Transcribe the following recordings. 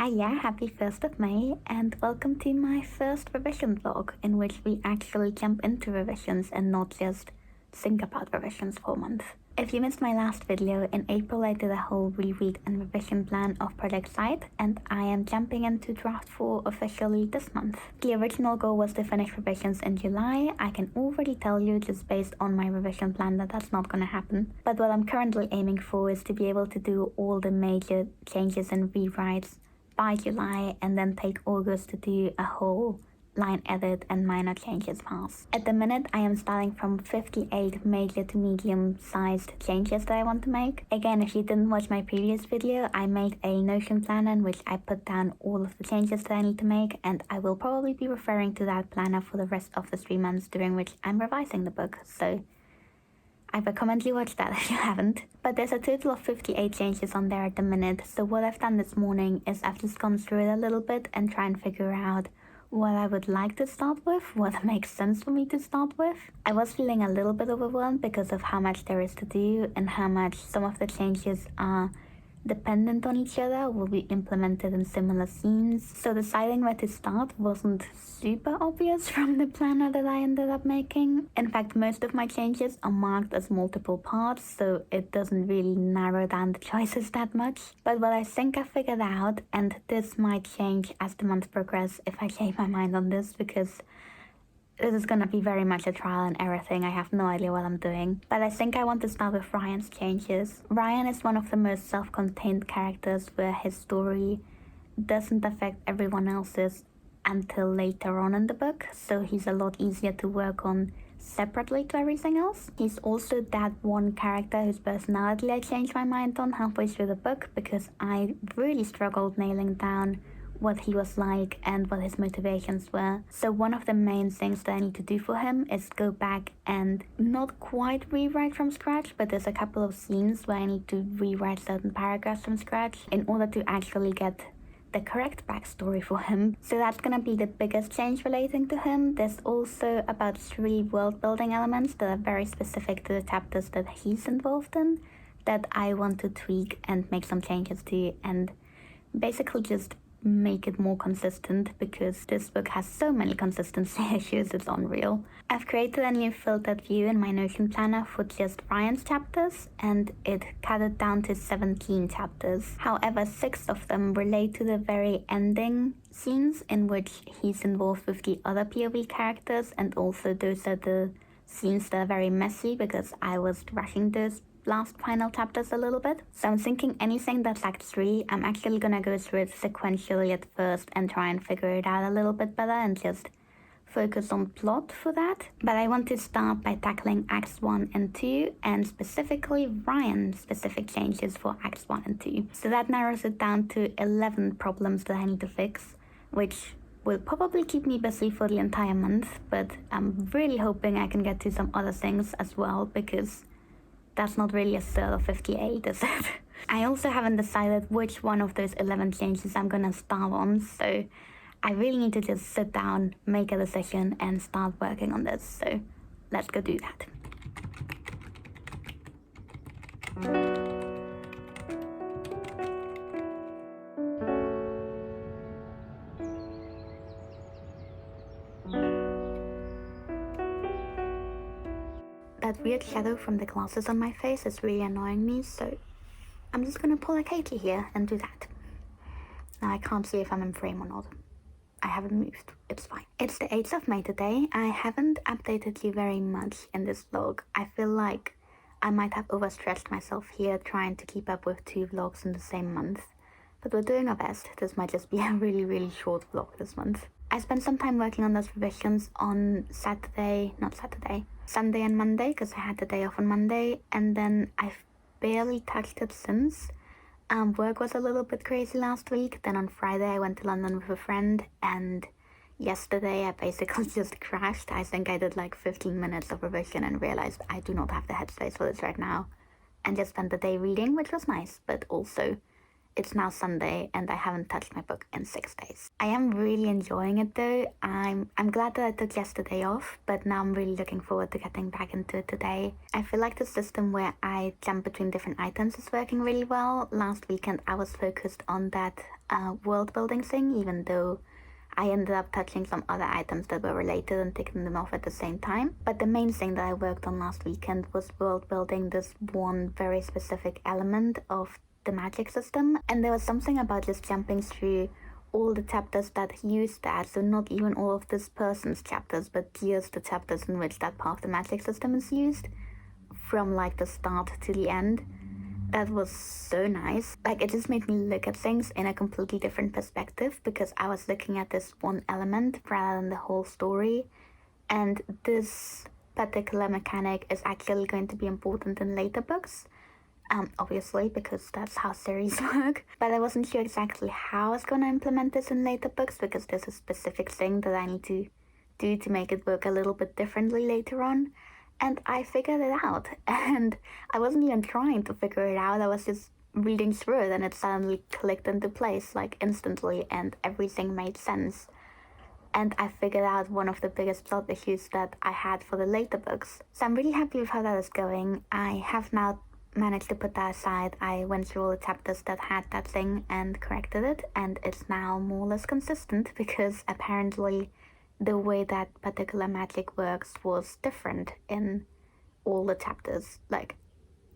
Hiya, happy 1st of May, and welcome to my first revision vlog in which we actually jump into revisions and not just think about revisions for a month. If you missed my last video, in April I did a whole reread and revision plan of Project Sight, and I am jumping into draft 4 officially this month. The original goal was to finish revisions in July. I can already tell you just based on my revision plan that that's not gonna happen. But what I'm currently aiming for is to be able to do all the major changes and rewrites by July and then take August to do a whole line edit and minor changes pass. At the minute I am starting from 58 major to medium sized changes that I want to make. Again, if you didn't watch my previous video, I made a Notion planner in which I put down all of the changes that I need to make, and I will probably be referring to that planner for the rest of the 3 months during which I'm revising the book, so I recommend you watch that if you haven't. But there's a total of 58 changes on there at the minute, so what I've done this morning is I've just gone through it a little bit and try and figure out what I would like to start with, what makes sense for me to start with. I was feeling a little bit overwhelmed because of how much there is to do and how much some of the changes are dependent on each other, will be implemented in similar scenes. So deciding where to start wasn't super obvious from the planner that I ended up making. In fact, most of my changes are marked as multiple parts, so it doesn't really narrow down the choices that much. But what I think I figured out, and this might change as the months progress if I change my mind on this, because this is gonna be very much a trial and error thing. I have no idea what I'm doing. But I think I want to start with Ryan's changes. Ryan is one of the most self-contained characters where his story doesn't affect everyone else's until later on in the book, so he's a lot easier to work on separately to everything else. He's also that one character whose personality I changed my mind on halfway through the book because I really struggled nailing down what he was like and what his motivations were. So one of the main things that I need to do for him is go back and not quite rewrite from scratch, but there's a couple of scenes where I need to rewrite certain paragraphs from scratch in order to actually get the correct backstory for him. So that's gonna be the biggest change relating to him. There's also about 3 world building elements that are very specific to the chapters that he's involved in that I want to tweak and make some changes to, and basically just make it more consistent because this book has so many consistency issues, it's unreal. I've created a new filtered view in my Notion planner for just Ryan's chapters, and it cut it down to 17 chapters. However, 6 of them relate to the very ending scenes in which he's involved with the other POV characters, and also those are the scenes that are very messy because I was rushing those last final chapters a little bit. So I'm thinking anything that's Act 3, I'm actually gonna go through it sequentially at first and try and figure it out a little bit better and just focus on plot for that. But I want to start by tackling Acts 1 and 2, and specifically Ryan's specific changes for Acts 1 and 2. So that narrows it down to 11 problems that I need to fix, which will probably keep me busy for the entire month, but I'm really hoping I can get to some other things as well, because that's not really a third of 58, is it? I also haven't decided which one of those 11 changes I'm gonna start on, so I really need to just sit down, make a decision, and start working on this, so let's go do that. That weird shadow from the glasses on my face is really annoying me, so I'm just gonna pull a Katie here and do that. Now I can't see if I'm in frame or not. I haven't moved, it's fine. It's the 8th of May today. I haven't updated you very much in this vlog. I feel like I might have overstretched myself here trying to keep up with 2 vlogs in the same month. But we're doing our best. This might just be a really short vlog this month. I spent some time working on those revisions on Sunday and Monday, because I had the day off on Monday, and then I've barely touched it since. Work was a little bit crazy last week. Then on Friday I went to London with a friend, and yesterday I basically just crashed. I think I did like 15 minutes of revision and realized I do not have the headspace for this right now, and just spent the day reading, which was nice, but also it's now Sunday and I haven't touched my book in 6 days. I am really enjoying it though. I'm glad that I took yesterday off, but now I'm really looking forward to getting back into it today. I feel like the system where I jump between different items is working really well. Last weekend I was focused on that world building thing, even though I ended up touching some other items that were related and ticking them off at the same time. But the main thing that I worked on last weekend was world building this one very specific element of the magic system. And there was something about just jumping through all the chapters that used that, so not even all of this person's chapters, but just the chapters in which that part of the magic system is used, from like the start to the end. That was so nice. Like, it just made me look at things in a completely different perspective because I was looking at this one element rather than the whole story. And this particular mechanic is actually going to be important in later books. Obviously, because that's how series work. But I wasn't sure exactly how I was going to implement this in later books because there's a specific thing that I need to do to make it work a little bit differently later on. And I figured it out. And I wasn't even trying to figure it out. I was just reading through it and it suddenly clicked into place like instantly and everything made sense. And I figured out one of the biggest plot issues that I had for the later books. So I'm really happy with how that is going. I have now managed to put that aside. I went through all the chapters that had that thing and corrected it, and it's now more or less consistent because apparently the way that particular magic works was different in all the chapters. Like,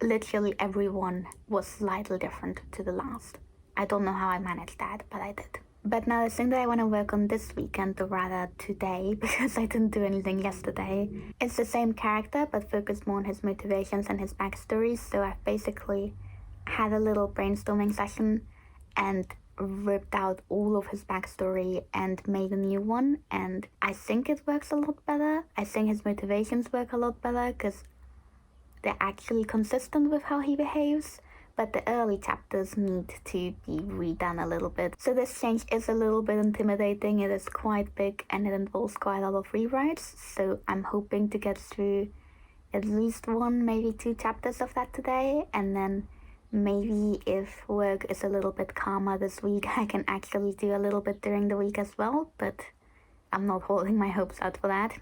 literally everyone was slightly different to the last. I don't know how I managed that, but I did. But now the thing that I want to work on this weekend, or rather today, because I didn't do anything yesterday, it's the same character but focused more on his motivations and his backstory. So I've basically had a little brainstorming session and ripped out all of his backstory and made a new one, and I think it works a lot better. I think his motivations work a lot better because they're actually consistent with how he behaves, but the early chapters need to be redone a little bit. So this change is a little bit intimidating, it is quite big and it involves quite a lot of rewrites, so I'm hoping to get through at least one, maybe two chapters of that today, and then maybe if work is a little bit calmer this week, I can actually do a little bit during the week as well, but I'm not holding my hopes out for that.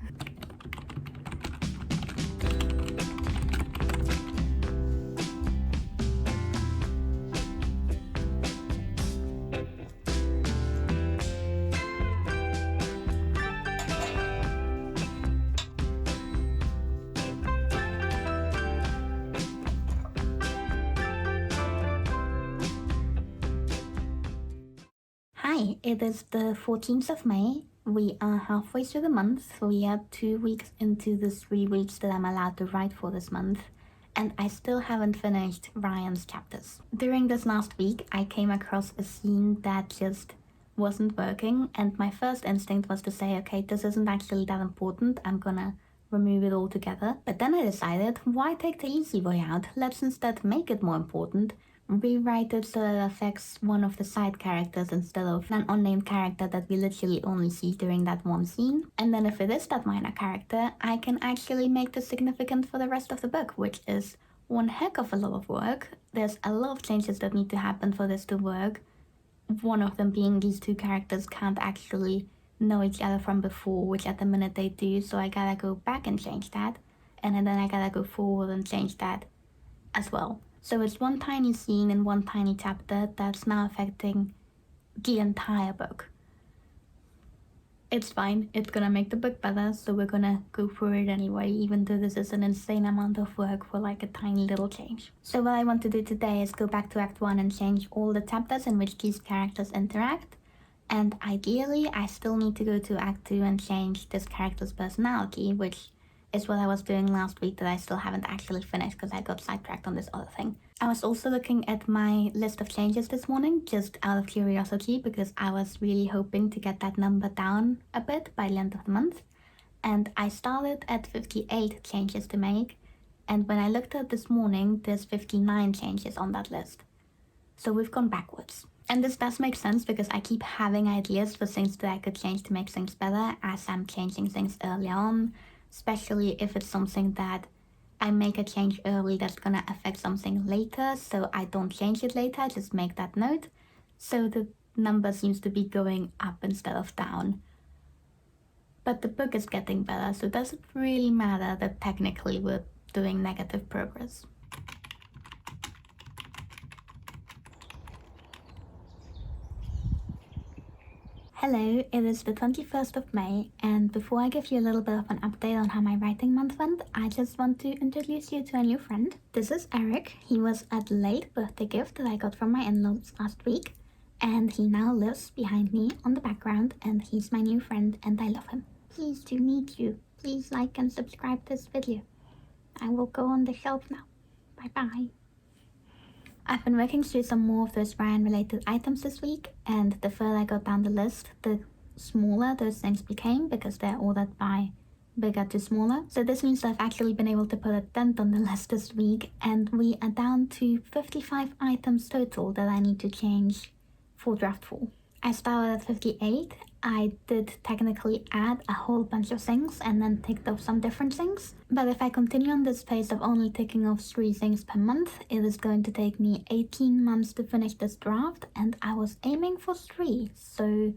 Hi, it is the 14th of May. We are halfway through the month. We are 2 weeks into the 3 weeks that I'm allowed to write for this month, and I still haven't finished Ryan's chapters. During this last week, I came across a scene that just wasn't working, and my first instinct was to say, okay, this isn't actually that important, I'm gonna remove it altogether. But then I decided, why take the easy way out? Let's instead make it more important, rewrite it so that it affects one of the side characters instead of an unnamed character that we literally only see during that one scene. And then if it is that minor character, I can actually make this significant for the rest of the book, which is one heck of a lot of work. There's a lot of changes that need to happen for this to work. One of them being these two characters can't actually know each other from before, which at the minute they do, so I gotta go back and change that. And then I gotta go forward and change that as well. So it's one tiny scene in one tiny chapter that's now affecting the entire book. It's fine, it's gonna make the book better, so we're gonna go through it anyway, even though this is an insane amount of work for like a tiny little change. So what I want to do today is go back to Act 1 and change all the chapters in which these characters interact, and ideally I still need to go to Act 2 and change this character's personality, which is what I was doing last week that I still haven't actually finished because I got sidetracked on this other thing. I was also looking at my list of changes this morning just out of curiosity because I was really hoping to get that number down a bit by the end of the month. And I started at 58 changes to make, and when I looked at this morning, there's 59 changes on that list. So we've gone backwards. And this does make sense because I keep having ideas for things that I could change to make things better as I'm changing things early on, especially if it's something that I make a change early that's gonna affect something later, so I don't change it later, I just make that note. So the number seems to be going up instead of down. But the book is getting better, so does it really matter that technically we're doing negative progress? Hello, it is the 21st of May, and before I give you a little bit of an update on how my writing month went, I just want to introduce you to a new friend. This is Eric. He was a late birthday gift that I got from my in-laws last week, and he now lives behind me on the background, and he's my new friend, and I love him. Pleased to meet you. Please like and subscribe this video. I will go on the shelf now. Bye-bye. I've been working through some more of those Ryan-related items this week, and the further I got down the list, the smaller those things became because they're ordered by bigger to smaller. So this means that I've actually been able to put a dent on the list this week, and we are down to 55 items total that I need to change for draft 4. I started at 58. I did technically add a whole bunch of things and then ticked off some different things. But if I continue on this pace of only ticking off 3 things per month, it is going to take me 18 months to finish this draft, and I was aiming for 3, so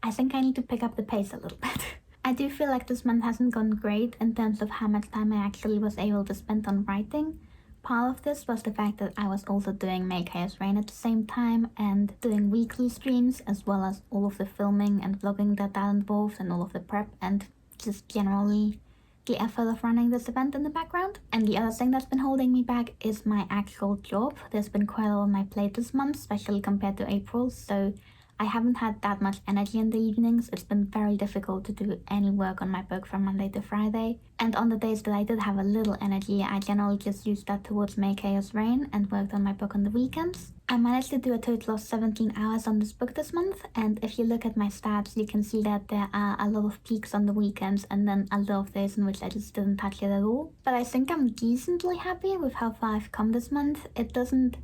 I think I need to pick up the pace a little bit. I do feel like this month hasn't gone great in terms of how much time I actually was able to spend on writing. Part of this was the fact that I was also doing Make Chaos Rain at the same time and doing weekly streams, as well as all of the filming and vlogging that involved and all of the prep and just generally the effort of running this event in the background. And the other thing that's been holding me back is my actual job. There's been quite a lot on my plate this month, especially compared to April, so I haven't had that much energy in the evenings. It's been very difficult to do any work on my book from Monday to Friday. And on the days that I did have a little energy, I generally just used that towards Make Chaos Rain and worked on my book on the weekends. I managed to do a total of 17 hours on this book this month, and if you look at my stats, you can see that there are a lot of peaks on the weekends and then a lot of days in which I just didn't touch it at all. But I think I'm decently happy with how far I've come this month. It doesn't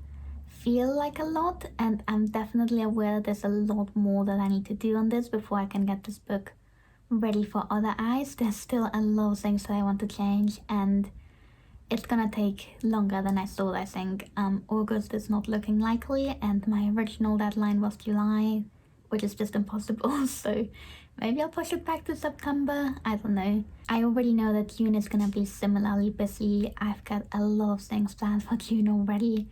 feel like a lot, and I'm definitely aware that there's a lot more that I need to do on this before I can get this book ready for other eyes. There's still a lot of things that I want to change, and it's gonna take longer than I thought, I think. August is not looking likely, and my original deadline was July, which is just impossible, so maybe I'll push it back to September, I don't know. I already know that June is gonna be similarly busy. I've got a lot of things planned for June already,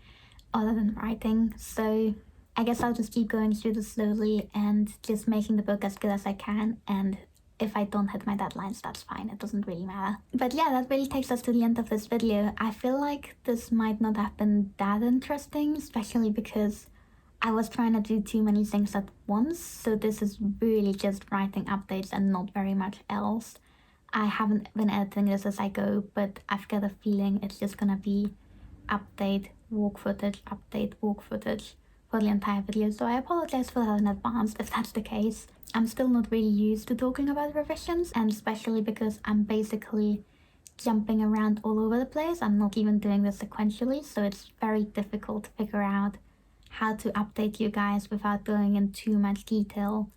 other than writing, so I guess I'll just keep going through this slowly and just making the book as good as I can, and if I don't hit my deadlines, that's fine, it doesn't really matter. But yeah, that really takes us to the end of this video. I feel like this might not have been that interesting, especially because I was trying to do too many things at once, so this is really just writing updates and not very much else. I haven't been editing this as I go, but I've got a feeling it's just gonna be update, walk footage, update, walk footage for the entire video, so I apologize for that in advance if that's the case. I'm still not really used to talking about revisions, and especially because I'm basically jumping around all over the place. I'm not even doing this sequentially, so it's very difficult to figure out how to update you guys without going in too much detail,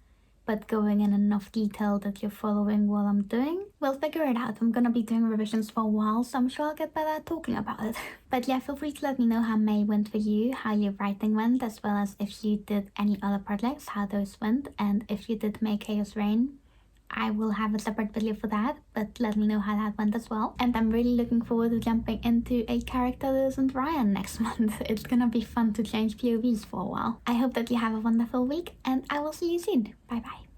but going in enough detail that you're following what I'm doing. We'll figure it out. I'm gonna be doing revisions for a while, so I'm sure I'll get better at talking about it. But yeah, feel free to let me know how May went for you, how your writing went, as well as if you did any other projects, how those went, and if you did Make Chaos Rain. I will have a separate video for that, but let me know how that went as well. And I'm really looking forward to jumping into a character that isn't Ryan next month. It's gonna be fun to change POVs for a while. I hope that you have a wonderful week, and I will see you soon. Bye bye.